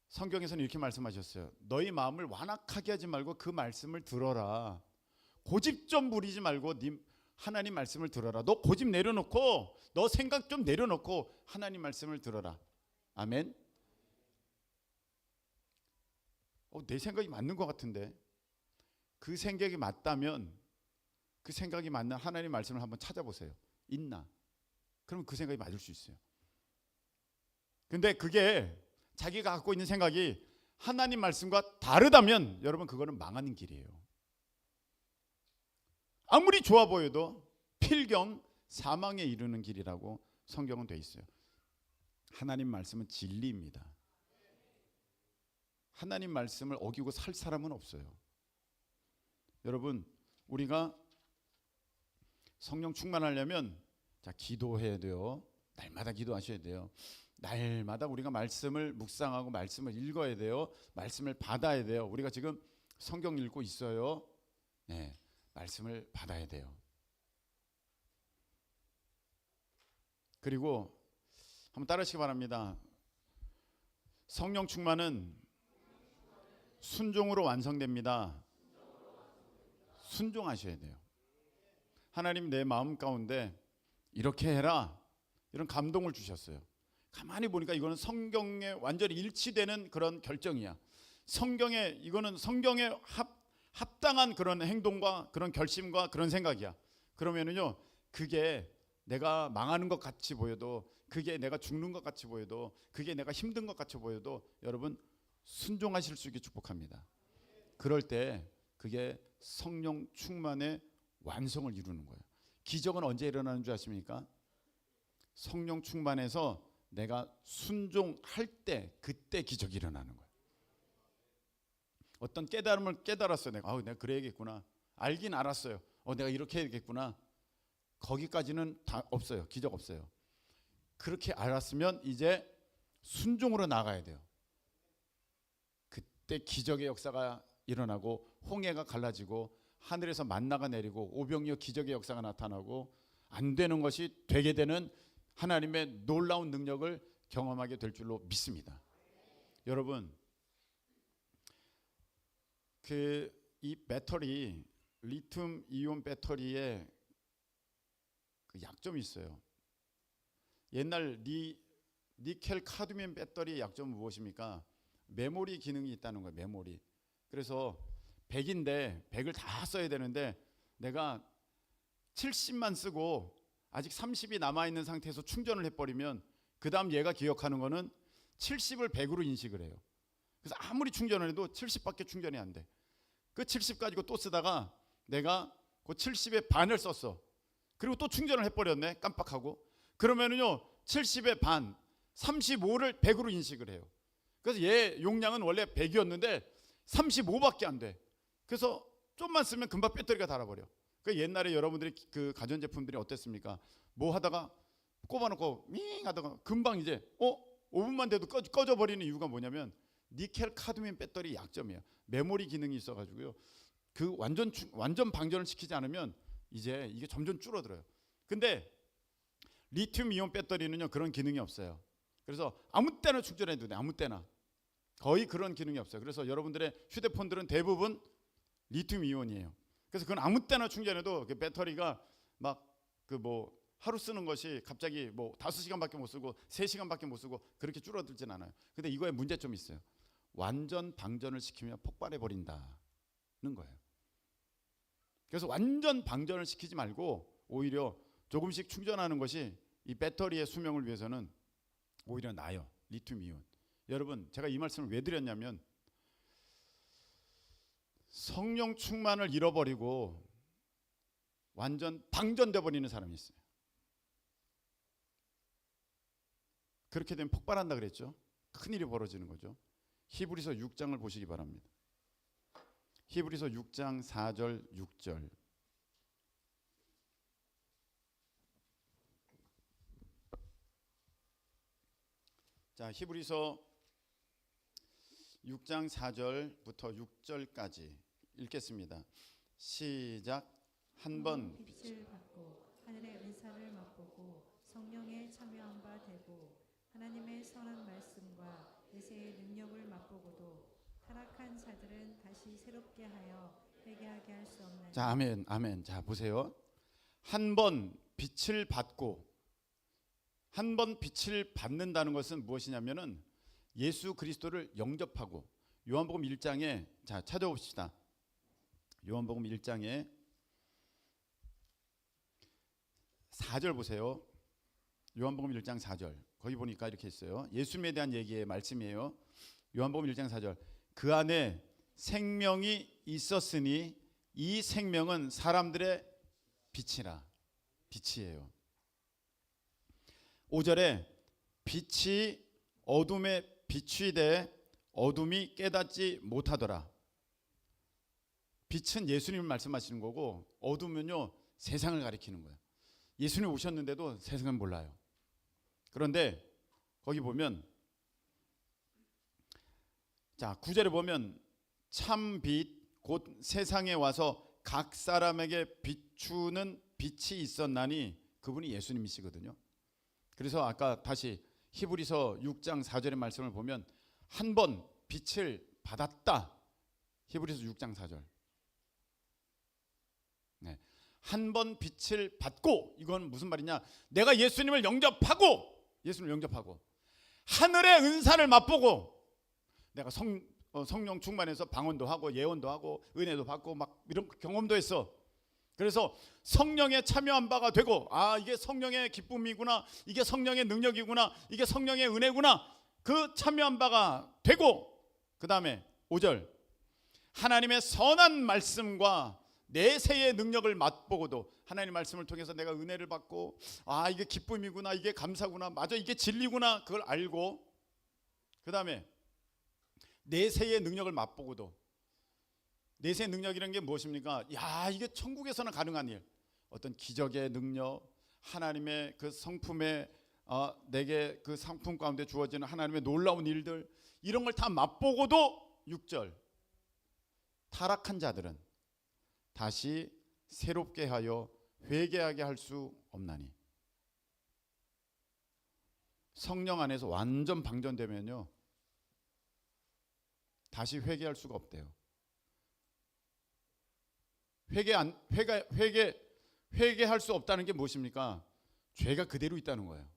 성경에서는 이렇게 말씀하셨어요. 너희 마음을 완악하게 하지 말고 그 말씀을 들어라. 고집 좀 부리지 말고 하나님 말씀을 들어라. 너 고집 내려놓고 너 생각 좀 내려놓고 하나님 말씀을 들어라. 아멘. 내 생각이 맞는 것 같은데, 그 생각이 맞다면 그 생각이 맞는 하나님 말씀을 한번 찾아보세요. 있나? 그러면 그 생각이 맞을 수 있어요. 근데 그게 자기가 갖고 있는 생각이 하나님 말씀과 다르다면 여러분 그거는 망하는 길이에요. 아무리 좋아 보여도 필경 사망에 이르는 길이라고 성경은 돼 있어요. 하나님 말씀은 진리입니다. 하나님 말씀을 어기고 살 사람은 없어요. 여러분, 우리가 성령 충만하려면 기도해야 돼요. 날마다 기도하셔야 돼요. 날마다 우리가 말씀을 묵상하고 말씀을 읽어야 돼요. 말씀을 받아야 돼요. 우리가 지금 성경 읽고 있어요. 네, 말씀을 받아야 돼요. 그리고 한번 따라하시기 바랍니다. 성령 충만은 순종으로 완성됩니다. 순종하셔야 돼요. 하나님 내 마음 가운데 이렇게 해라, 이런 감동을 주셨어요. 가만히 보니까 이거는 성경에 완전히 일치되는 그런 결정이야. 이거는 성경에 합당한 그런 행동과 그런 결심과 그런 생각이야. 그러면은요, 그게 내가 망하는 것 같이 보여도, 그게 내가 죽는 것 같이 보여도, 그게 내가 힘든 것 같이 보여도 여러분 순종하실 수 있게 축복합니다. 그럴 때 그게 성령 충만의 완성을 이루는 거예요. 기적은 언제 일어나는 줄 아십니까? 성령 충만해서 내가 순종할 때, 그때 기적이 일어나는 거예요. 어떤 깨달음을 깨달았어요. 내가 그래야겠구나. 알긴 알았어요. 내가 이렇게 해야겠구나. 거기까지는 다 없어요. 기적 없어요. 그렇게 알았으면 이제 순종으로 나가야 돼요. 그때 기적의 역사가 일어나고 홍해가 갈라지고 하늘에서 만나가 내리고 오병이어 기적의 역사가 나타나고 안 되는 것이 되게 되는 하나님의 놀라운 능력을 경험하게 될 줄로 믿습니다. 여러분, 이 배터리, 리튬 이온 배터리에 그 약점이 있어요. 옛날 니켈 카드뮴 배터리의 약점은 무엇입니까? 메모리 기능이 있다는 거예요. 메모리. 그래서 100인데 100을 다 써야 되는데 내가 70만 쓰고 아직 30이 남아있는 상태에서 충전을 해버리면 그 다음 얘가 기억하는 거는 70을 100으로 인식을 해요. 그래서 아무리 충전을 해도 70밖에 충전이 안 돼. 그 70 가지고 또 쓰다가 내가 그 70의 반을 썼어. 그리고 또 충전을 해버렸네. 깜빡하고. 그러면은요 70의 반 35를 100으로 인식을 해요. 그래서 얘 용량은 원래 100이었는데 35밖에 안 돼. 그래서 좀만 쓰면 금방 배터리가 닳아버려. 그 옛날에 여러분들이 그 가전제품들이 어땠습니까? 뭐 하다가 꼽아놓고 밍 하다가 금방 이제 5분만 돼도 꺼져버리는 이유가 뭐냐면 니켈 카드뮴 배터리 약점이에요. 메모리 기능이 있어가지고요. 그 완전 방전을 시키지 않으면 이제 이게 점점 줄어들어요. 근데 리튬 이온 배터리는요 그런 기능이 없어요. 그래서 아무 때나 충전해도 돼. 아무 때나. 거의 그런 기능이 없어요. 그래서 여러분들의 휴대폰들은 대부분 리튬 이온이에요. 그래서 그건 아무 때나 충전해도 그 배터리가 막 그 뭐 하루 쓰는 것이 갑자기 뭐 5시간밖에 못 쓰고 3시간밖에 못 쓰고 그렇게 줄어들진 않아요. 근데 이거에 문제점이 있어요. 완전 방전을 시키면 폭발해 버린다는 거예요. 그래서 완전 방전을 시키지 말고 오히려 조금씩 충전하는 것이 이 배터리의 수명을 위해서는 오히려 나아요. 리튬 이온. 여러분, 제가 이 말씀을 왜 드렸냐면 성령 충만을 잃어버리고 완전 방전돼 버리는 사람이 있어요. 그렇게 되면 폭발한다 그랬죠. 큰일이 벌어지는 거죠. 히브리서 6장을 보시기 바랍니다. 히브리서 6장 4절 6절. 자, 히브리서 6장 4절부터 6절까지 읽겠습니다. 시작. 한 번 빛을 받고 하늘의 은사를 맛보고 성령에 참여한 바 되고 하나님의 선한 말씀과 내세의 능력을 맛보고도 타락한 자들은 다시 새롭게 하여 회개하게 할 수 없나니. 자, 아멘, 아멘. 자, 보세요. 한 번 빛을 받고, 한 번 빛을 받는다는 것은 무엇이냐면은 예수 그리스도를 영접하고, 요한복음 1장에 자 찾아봅시다. 요한복음 1장에 4절 보세요. 요한복음 1장 4절. 거기 보니까 이렇게 있어요. 예수님에 대한 얘기의 말씀이에요. 요한복음 1장 4절. 그 안에 생명이 있었으니 이 생명은 사람들의 빛이라. 빛이에요. 5절에 빛이 어둠에 비추이되 어둠이 깨닫지 못하더라. 빛은 예수님을 말씀하시는 거고 어둠은요 세상을 가리키는 거예요. 예수님 오셨는데도 세상은 몰라요. 그런데 거기 보면 자 9절에 보면 참 빛 곧 세상에 와서 각 사람에게 비추는 빛이 있었나니 그분이 예수님이시거든요. 그래서 아까 다시 히브리서 6장 4절의 말씀을 보면 한 번 빛을 받았다. 히브리서 6장 4절. 네. 한 번 빛을 받고, 이건 무슨 말이냐? 내가 예수님을 영접하고 하늘의 은사를 맛보고 내가 성령 충만해서 방언도 하고 예언도 하고 은혜도 받고 막 이런 경험도 했어. 그래서 성령에 참여한 바가 되고, 아 이게 성령의 기쁨이구나, 이게 성령의 능력이구나, 이게 성령의 은혜구나, 그 참여한 바가 되고, 그 다음에 5절 하나님의 선한 말씀과 내세의 능력을 맛보고도, 하나님의 말씀을 통해서 내가 은혜를 받고, 아 이게 기쁨이구나, 이게 감사구나, 맞아 이게 진리구나, 그걸 알고, 그 다음에 내세의 능력을 맛보고도, 내세의 능력이라는 게 무엇입니까? 야 이게 천국에서는 가능한 일, 어떤 기적의 능력, 하나님의 그 성품에 내게 그 상품 가운데 주어지는 하나님의 놀라운 일들, 이런 걸 다 맛보고도 6절 타락한 자들은 다시 새롭게 하여 회개하게 할 수 없나니. 성령 안에서 완전 방전되면요 다시 회개할 수가 없대요. 회개할 수 없다는 게 무엇입니까? 죄가 그대로 있다는 거예요.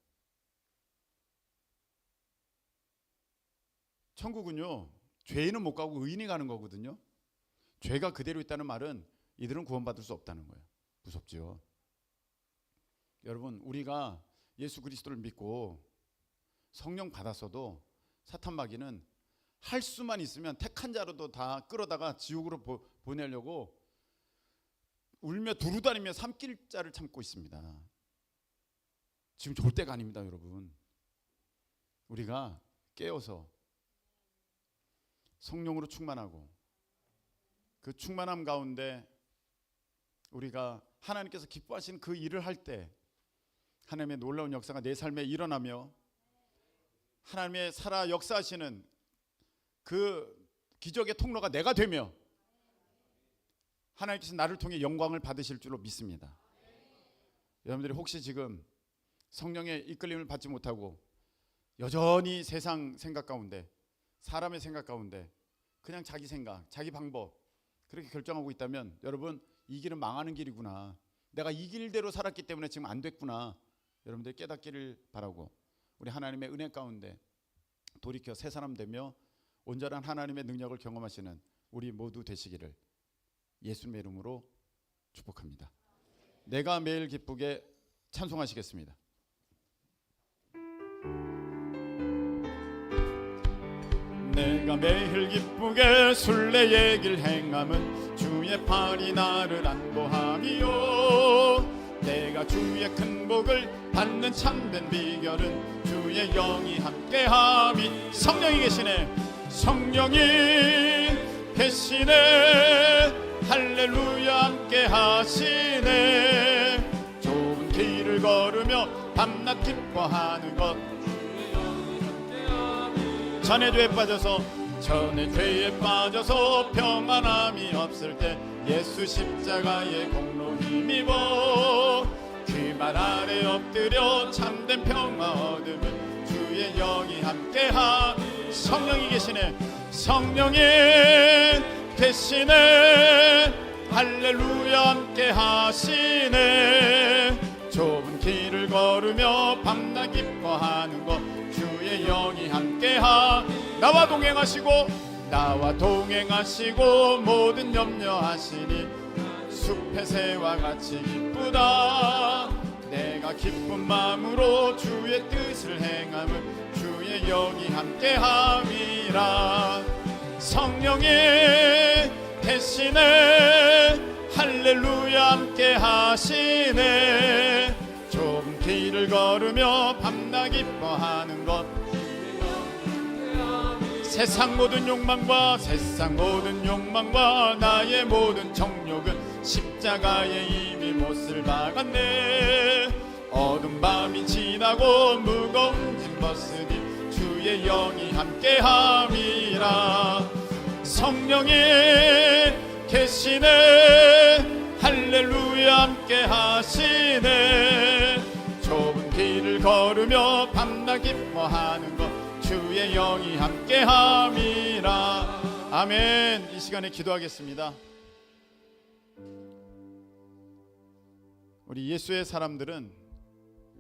천국은요 죄인은 못 가고 의인이 가는 거거든요. 죄가 그대로 있다는 말은 이들은 구원받을 수 없다는 거예요. 무섭죠. 여러분, 우리가 예수 그리스도를 믿고 성령 받았어도 사탄 마귀는 할 수만 있으면 택한 자로도 다 끌어다가 지옥으로 보내려고 울며 두루다니며 삼킬 자를 참고 있습니다. 지금 좋을 때가 아닙니다, 여러분. 우리가 깨어서 성령으로 충만하고 그 충만함 가운데 우리가 하나님께서 기뻐하시는 그 일을 할 때 하나님의 놀라운 역사가 내 삶에 일어나며 하나님의 살아 역사하시는 그 기적의 통로가 내가 되며 하나님께서 나를 통해 영광을 받으실 줄로 믿습니다. 여러분들이 혹시 지금 성령의 이끌림을 받지 못하고 여전히 세상 생각 가운데, 사람의 생각 가운데 그냥 자기 생각, 자기 방법 그렇게 결정하고 있다면 여러분, 이 길은 망하는 길이구나, 내가 이 길대로 살았기 때문에 지금 안 됐구나, 여러분들 깨닫기를 바라고, 우리 하나님의 은혜 가운데 돌이켜 새 사람 되며 온전한 하나님의 능력을 경험하시는 우리 모두 되시기를 예수님의 이름으로 축복합니다. 내가 매일 기쁘게 찬송하시겠습니다. 내가 매일 기쁘게 순례의 길 행함은 주의 팔이 나를 안보함이요, 내가 주의 큰 복을 받는 참된 비결은 주의 영이 함께함이. 성령이 계시네, 성령이 계시네, 할렐루야 함께 하시네. 좁은 길을 걸으며 밤낮 기뻐하는 것, 전의 죄에 빠져서 전에 죄에 빠져서 평안함이 없을 때 예수 십자가의 공로 힘입어 그 말 아래 엎드려 참된 평화 얻으면 주의 영이 함께하. 성령이 계시네. 성령이 계시네. 할렐루야 함께 하시네. 좁은 길을 걸으며 밤낮 기뻐하는 것 주의 영이 함께하. 나와 동행하시고 모든 염려하시니 숲의 새와 같이 기쁘다. 내가 기쁜 마음으로 주의 뜻을 행하면 주의 영이 함께함이라. 성령이 계시네. 할렐루야 함께 하시네. 좁은 길을 걸으며 밤낮 기뻐하는 것 세상 모든 욕망과 나의 모든 정욕은 십자가에 이미 못을 박았네. 어두운 밤이 지나고 무거운 짐 벗으니 주의 영이 함께함이라. 성령이 계시네. 할렐루야 함께 하시네. 좁은 길을 걸으며 밤낮 기뻐하는 것 주의 영이 함께함이라. 아멘. 이 시간에 기도하겠습니다. 우리 예수의 사람들은,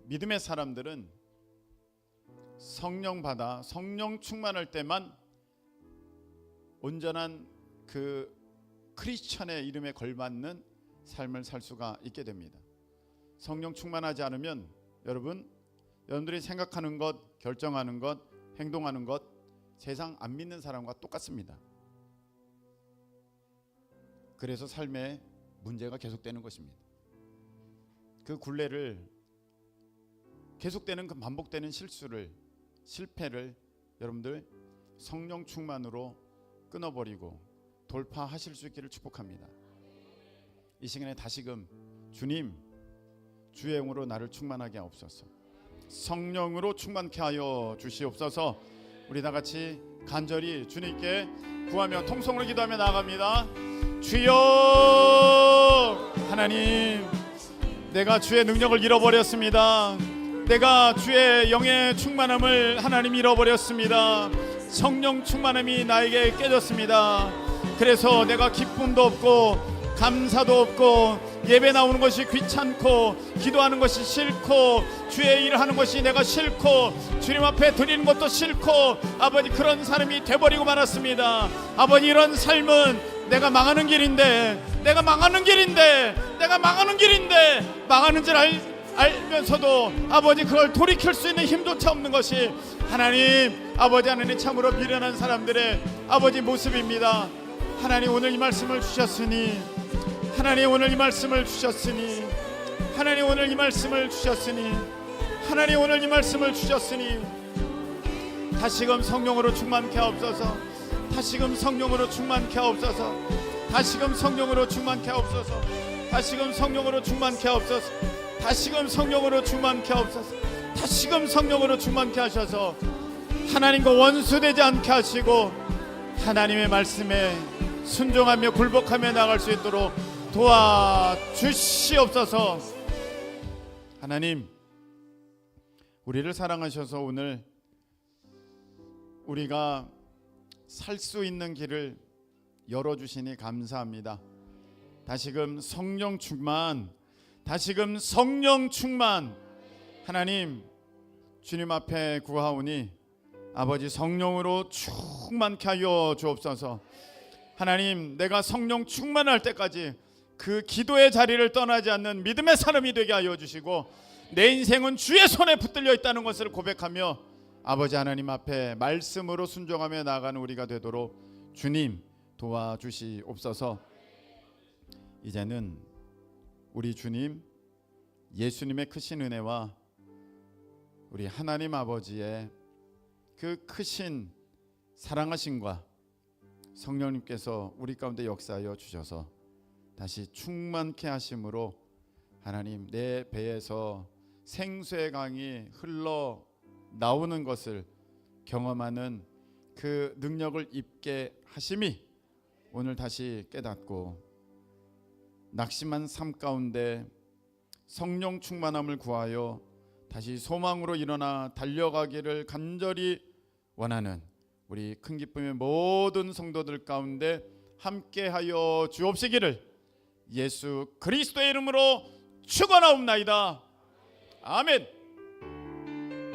믿음의 사람들은 성령 받아 성령 충만할 때만 온전한 그 크리스천의 이름에 걸맞는 삶을 살 수가 있게 됩니다. 성령 충만하지 않으면 여러분들이 생각하는 것, 결정하는 것, 행동하는 것 세상 안 믿는 사람과 똑같습니다. 그래서 삶에 문제가 계속되는 것입니다. 그 굴레를 계속되는 그 반복되는 실패를 여러분들 성령 충만으로 끊어버리고 돌파하실 수 있기를 축복합니다. 이 시간에 다시금 주님 주의 영으로 나를 충만하게 하옵소서. 성령으로 충만케 하여 주시옵소서. 우리 다같이 간절히 주님께 구하며 통성으로 기도하며 나아갑니다. 주여 하나님, 내가 주의 능력을 잃어버렸습니다. 내가 주의 영의 충만함을 하나님 잃어버렸습니다. 성령 충만함이 나에게 깨졌습니다. 그래서 내가 기쁨도 없고 감사도 없고 예배 나오는 것이 귀찮고 기도하는 것이 싫고 주의 일을 하는 것이 내가 싫고 주님 앞에 드리는 것도 싫고 아버지 그런 사람이 돼버리고 말았습니다. 아버지 이런 삶은 내가 망하는 길인데 망하는 줄 알면서도 아버지 그걸 돌이킬 수 있는 힘조차 없는 것이 하나님 참으로 미련한 사람들의 아버지 모습입니다. 하나님 오늘 이 말씀을 주셨으니 다시금 성령으로 충만케 하옵소서. 다시금 성령으로 충만케 하옵소서. 다시금 성령으로 충만케 하옵소서. 다시금 성령으로 충만케 하옵소서. 다시금 성령으로 충만케 하옵소서. 다시금 성령으로 충만케 하셔서 하나님과 원수되지 않게 하시고 하나님의 말씀에 순종하며 굴복하며 나갈 수 있도록 도와주시옵소서. 하나님, 우리를 사랑하셔서 오늘 우리가 살 수 있는 길을 열어주시니 감사합니다. 다시금 성령 충만, 하나님 주님 앞에 구하오니 아버지 성령으로 충만케 하여 주옵소서. 하나님, 내가 성령 충만할 때까지 그 기도의 자리를 떠나지 않는 믿음의 사람이 되게 하여 주시고 내 인생은 주의 손에 붙들려 있다는 것을 고백하며 아버지 하나님 앞에 말씀으로 순종하며 나아가는 우리가 되도록 주님 도와주시옵소서. 이제는 우리 주님 예수님의 크신 은혜와 우리 하나님 아버지의 그 크신 사랑하심과 성령님께서 우리 가운데 역사하여 주셔서 다시 충만케 하심으로 하나님 내 배에서 생수의 강이 흘러 나오는 것을 경험하는 그 능력을 입게 하심이 오늘 다시 깨닫고 낙심한 삶 가운데 성령 충만함을 구하여 다시 소망으로 일어나 달려가기를 간절히 원하는 우리 큰 기쁨의 모든 성도들 가운데 함께하여 주옵시기를 예수 그리스도의 이름으로 축원하옵나이다. 아멘.